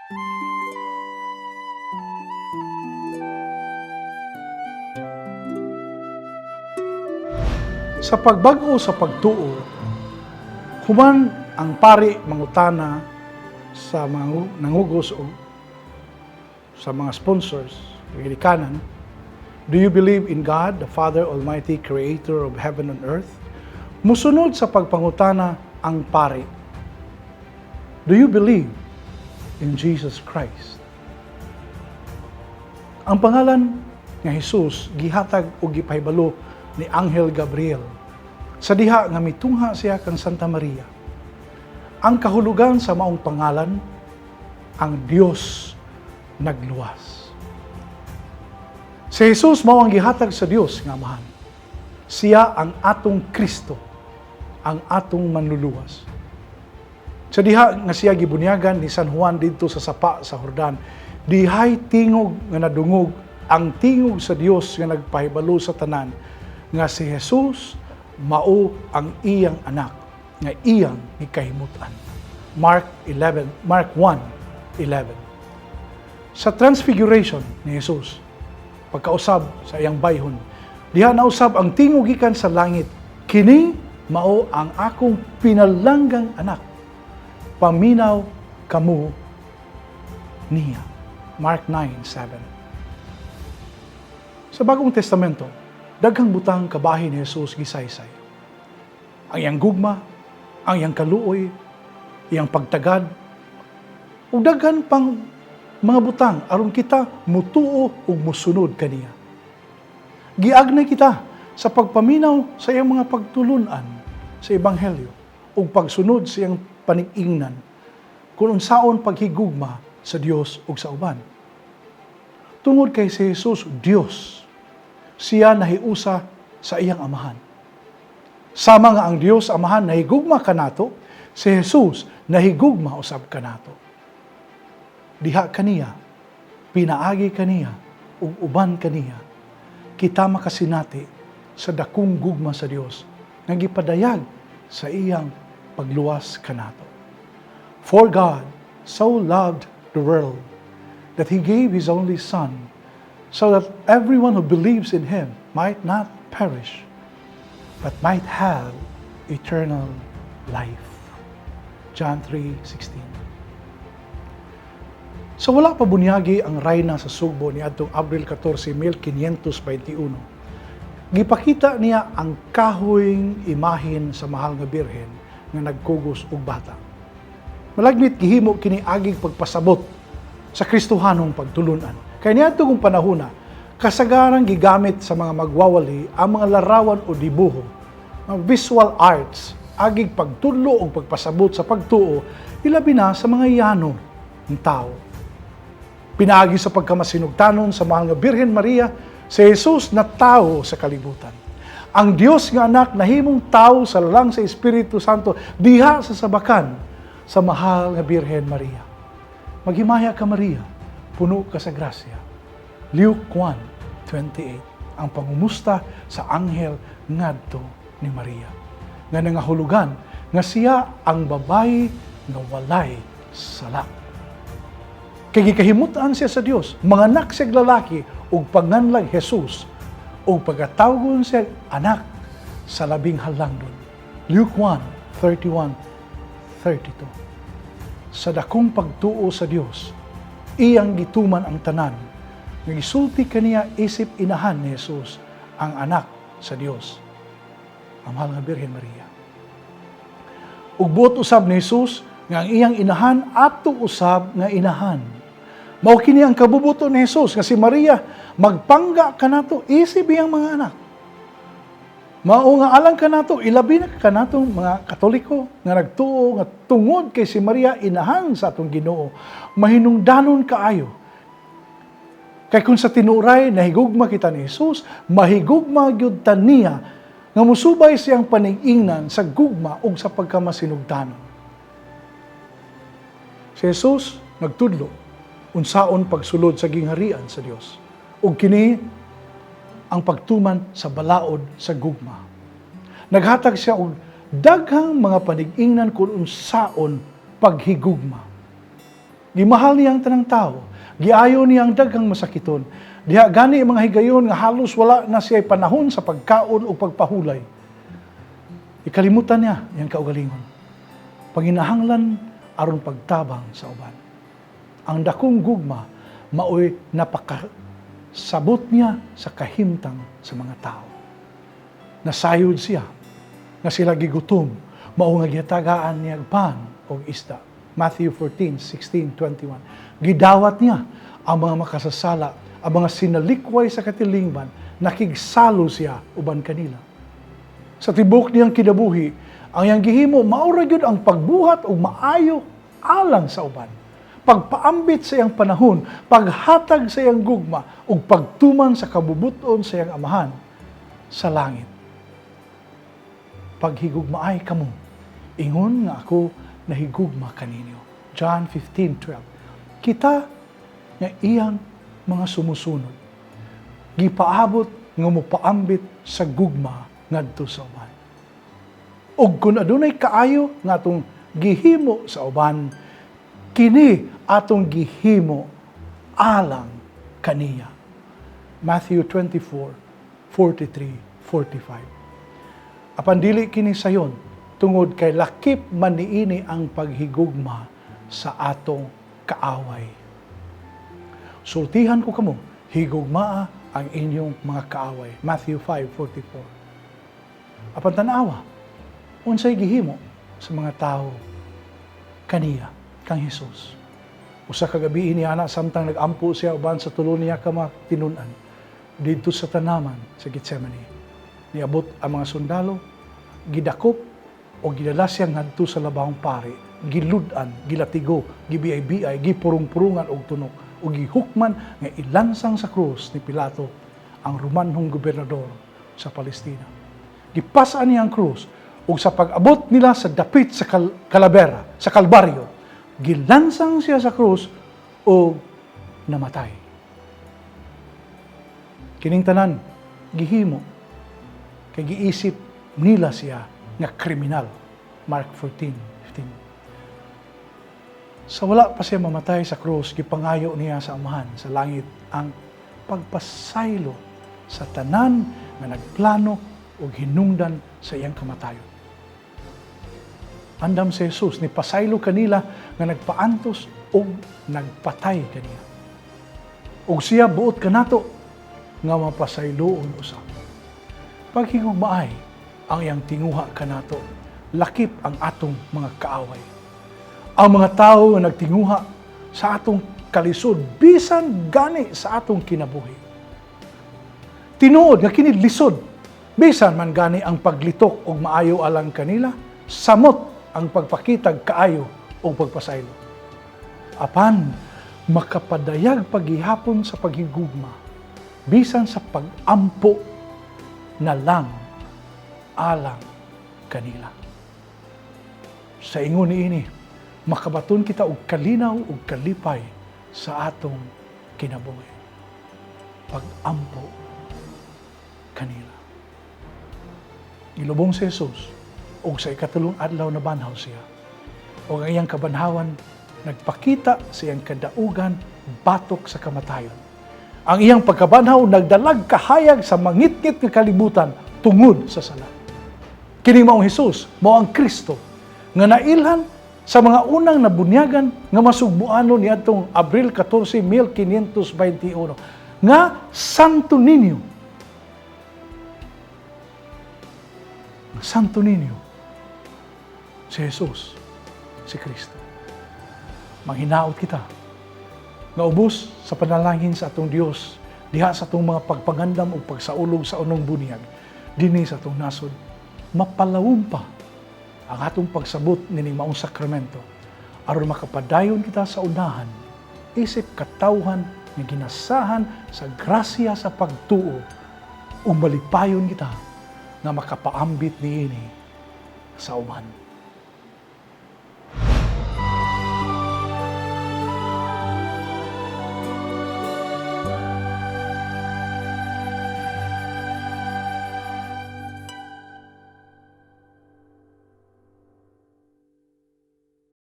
Sa pagbag-o sa pagtuo, human ang pari mangutana sa mga nangugos o sa mga sponsors, Amerikanan, do you believe in God, the Father Almighty, Creator of heaven and earth? Musunod sa pagpangutana ang pari, do you believe in Jesus Christ? Ang pangalan nga Jesus gihatag o gipahibalo ni Anghel Gabriel sa diha nga mitungha siya kang Santa Maria. Ang kahulugan sa maong pangalan, ang Dios nagluwas. Si Jesus mao ang gihatag sa Dios nga Amahan. Siya ang atong Kristo, ang atong manluluwas. Sa diha nga siya gibunyagan ni San Juan didto sa sapa sa Jordan, dihay tingog nga nadungog ang tingog sa Dios nga nagpahibalo sa tanan nga si Jesus mao ang iyang anak nga iyang gikahimutan. Mark 1:11. Sa transfiguration ni Jesus, pagkausab sa iyang bayhon, diha nausab ang tingog gikan sa langit, kini mao ang akong pinalanggang anak, paminaw kamo niya. Mark 9:7. Sa Bagong Testamento, daghang butang kabahin ni Jesus gisaysay. Ang iyang gugma, ang iyang kaluoy, iyang pagtagad, ug daghan pang mga butang aron kita mutuo ug musunod kaniya. Giagnay kita sa pagpaminaw sa iyang mga pagtulunan sa ebanghelyo ug pagsunod sa iyang panig-ingnan kung unsaon paghigugma sa Dios ug sa uban. Tungod kay si Jesus Dios, siya nahiusa sa iyang amahan. Sama nga ang Dios Amahan nahigugma kanato, si Jesus nahigugma usab kanato. Diha kaniya, pinaagi kaniya, ug uban kaniya, kita makasinati sa dakong gugma sa Dios nga gipadayag sa iyang pagluwas kanato. For God so loved the world that He gave His only Son, so that everyone who believes in Him might not perish, but might have eternal life. John 3:16. So wala pa bunyagi ang rayna sa Sugbo ni adtong Abril 14, 1521. Gipakita niya ang kahoyng imahin sa mahal nga birhen nga nagkugos og bata. Malagmit gihimo kini agig pagpasabot sa Kristohanong pagtulunan. Kaya niya kung panahuna, kasagarang gigamit sa mga magwawali ang mga larawan o dibuho, mga visual arts, agig pagtudlo o pagpasabot sa pagtuo, ilabi na sa mga yano ng tao. Pinaagi sa pagkamasinugtanon sa mahal nga Birhen Maria, si Jesus na tao sa kalibutan. Ang Dios nga anak nahimong tao sa lalang sa Espiritu Santo, diha sa sabakan sa mahal nga Birhen Maria. Maghimaya ka Maria, puno ka sa grasya. Luke 1:28, ang pangumusta sa anghel ngadto ni Maria. Nga nangahulugan nga siya ang babae nga walay sala. Kay gikahimutan siya sa Dios, manganak siya lalaki ug panganlag Jesus ug pagkatawgon siya anak sa labing halangdon. Luke 1:31-32. Sa dakong pagtuo sa Dios, iyang gituman ang tanan, nga gisulti kaniya isip inahan ni Jesus, ang anak sa Dios, ang mahal nga Birhen Maria. Ug buot usab ni Jesus nga ang iyang inahan ato usab nga inahan. Mao kini ang kabubuto ni Jesus nga si Maria magpangga kanato isip iyang mga anak. Mao nga alang kanato ilabi na kanatong mga Katoliko nga nagtuo nga tungod kay si Maria inahan sa atong Ginoo, mahinungdanon kaayo. Kay kung sa tinuray nahigugma kita ni Jesus, mahigugma gyud ta niya nga musubay siyang panig-ingnan sa gugma ug sa pagkamasinugdanon. Si Jesus nagtudlo unsaon pagsulod sa gingharian sa Dios. Ug kini ang pagtuman sa balaod sa gugma. Naghatag siya og daghang mga panig-ingnan kung unsaon paghigugma. Gimahal niya ang tanang tao. Giayo niya ang daghang masakiton. Diha gani ang mga higayon nga halos wala na siya panahon sa pagkaon o pagpahulay. Ikalimutan niya yung kaugalingon. Panginahanglan aron pagtabang sa uban. Ang dakong gugma maoy napakasabot niya sa kahimtang sa mga tao. Nasayod siya nga sila gigutom, mao nga gihatagaan niya pan o isda. Matthew 14:16-21. Gidawat niya ang mga makasasala, ang mga sinalikway sa katilingban, nakigsalo siya uban kanila. Sa tibok niyang kinabuhi, ang iyang gihimo maura gyud ang pagbuhat og maayo alang sa uban. Pagpaambit sa iyang panahon, paghatag sa iyang gugma ug pagtuman sa kabubuton sa iyang amahan sa langit. Paghigugmaay kamo, ingon nga ako nahigugma kaninyo. John 15:12. Kita nga iyang mga sumusunod, gipaabot nga mopaambit sa gugma ngadto sa uban. Ug kun adunay kaayo nga atong gihimo sa uban, kini atong gihimo alang kaniya. Matthew 24:43-45. Apan dili kini sayon tungod kay lakip man niini ang paghigugma sa atong kaaway. Sultihan ko kamo, higugmaa ang inyong mga kaaway. Matthew 5:44. Apan tanawa, unsay gihimo sa mga tao kaniya, kang Hesus. Usa ka gabi niya na samtang nagampo siya uban sa tulo niya ka mga tinun-an didto sa tanaman sa Getsemani. Niabot ang mga sundalo, gidakop o gidala siya ngadto sa labahong pari, giludan, gilatigo, gibiyay-biyay, gipurung-purungan og tunok, o gihukman nga ilansang sa krus ni Pilato ang Romanhong gobernador sa Palestina. Gipasaan niya ang krus ug sa pag-abot nila sa dapit sa Kalabera, sa Kalbaryo, gilansang siya sa krus o namatay. Kining tanan gihimo kay giisip nila siya nga kriminal. Mark 14:15. Sa wala pa siya mamatay sa krus, gipangayo niya sa amahan sa langit ang pagpasaylo sa tanan nga nagplano o hinungdan sa iyang kamatayon. Andam si Jesus ni pasaylo kanila nga nagpaantos o nagpatay kaniya. O siya buot kanato nga mapasayloon usab. Paghigugmaay ang iyang tinguha kanato, lakip ang atong mga kaaway. Ang mga tao nga nagtinguha sa atong kalisod, bisan gani sa atong kinabuhi. Tinuod nga kini lisod, bisan man gani ang paglitok og maayo alang kanila, samot ang pagpakitag kaayo o pagpasaylo. Apan, makapadayag paghihapon sa paghigugma, bisan sa pagampo na lang alang kanila. Sa ingon niini, makabaton kita og kalinaw ug kalipay sa atong kinabuhi. Pagampo kanila. Gilubong si Jesus ug sa ikatulong adlaw na banhaw siya. O ang iyang kabanhawan nagpakita sa iyang kadaugan batok sa kamatayon. Ang iyang pagkabanhaw nagdalag kahayag sa mangitngit nga kalibutan tungod sa sala. Kini maong Hesus, mao ang Kristo nga nailhan sa mga unang nabunyagan nga masugbuano niadtong Abril 14, 1521 nga Santo Niño. Santo Niño, si Jesus, si Kristo. Manghinaot kita nga ubos sa panalangin sa atong Dios diha sa atong mga pagpangandam o pagsaulog sa unong bunyag dinhi sa atong nasod, mapalawom pa ang atong pagsabot nining maong sakramento aron makapadayon kita sa unahan isip katawhan nga ginasahan sa grasya sa pagtuo o malipayon kita nga makapaambit niini sa uban.